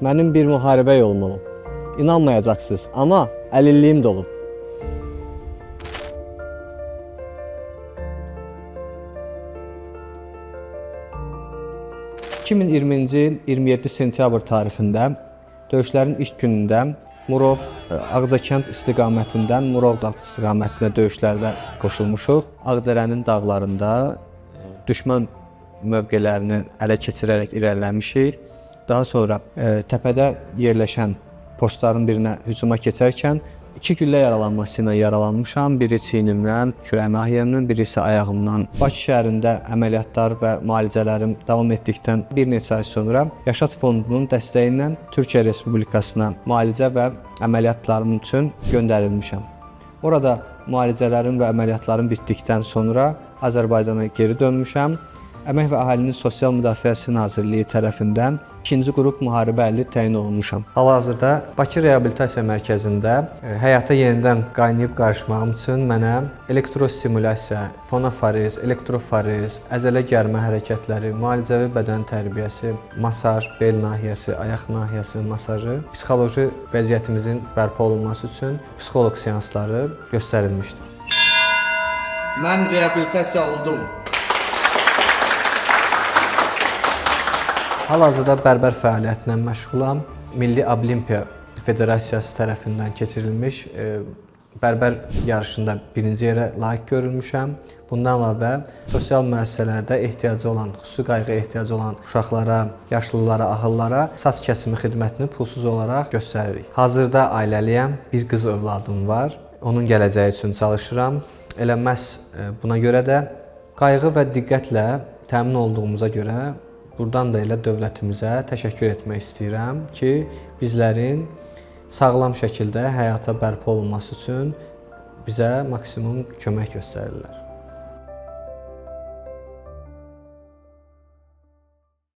Mənim bir müharibə yolum olub. İnanmayacaqsınız, amma əlilliyim də olub. ...2020-ci il 27 sentyabr tarixində döyüşlərin ilk günündə Murov Ağcakənd istiqamətindən Murov dağ istiqamətinə döyüşlərdə qoşulmuşuq. Ağdərənin dağlarında düşmən mövqelərini ələ keçirərək irəliləmişik. Daha sonra təpədə yerləşən postların birinə hücuma keçərkən 2 güllə yaralanması ilə yaralanmışam. Biri çiynimdən, kürək nahiyəmdən, biri isə ayağımdan. Bakı şəhərində əməliyyatlar və müalicələrim davam etdikdən bir neçə ay sonra Yaşad Fondunun dəstəyi ilə Türkiyə Respublikasına müalicə və əməliyyatlarım üçün göndərilmişəm. Orada müalicələrim və əməliyyatlarım bitdikdən sonra Azərbaycana geri dönmüşəm. Əmək və Əhalinin Sosial Müdafiəsi Nazirliyi tərəfindən 2-ci qrup müharibə əlli təyin olunmuşam. Hal-hazırda Bakı Reabilitasiya Mərkəzində həyata yenidən qaynayıb qarışmağım üçün mənə elektrostimulyasiya, fonafariz, elektrofariz, əzələ gərmə hərəkətləri, müalicəvi bədən tərbiyəsi, masaj, bel nahiyəsi, ayaq nahiyəsi masajı, psixoloji vəziyyətimizin bərpa olunması üçün psixoloq seansları göstərilmişdir. Mən reabilitasiya oldum. Hal-hazırda bərbər fəaliyyətinə məşğulam. Milli Olimpiya Federasiyası tərəfindən keçirilmiş bərbər yarışında birinci yerə layiq görülmüşəm. Bundan əlavə sosial müəssisələrdə ehtiyacı olan, xüsusi qayğı ehtiyacı olan uşaqlara, yaşlılara, ahıllara saç kəsimi xidmətini pulsuz olaraq göstəririk. Hazırda ailəliyəm, bir qız övladım var. Onun gələcəyi üçün çalışıram. Elə məhz buna görə də qayğı və diqqətlə təmin olduğumuza görə buradan da elə dövlətimizə təşəkkür etmək istəyirəm ki, bizlərin sağlam şəkildə həyata bərpa olunması üçün bizə maksimum kömək göstərirlər.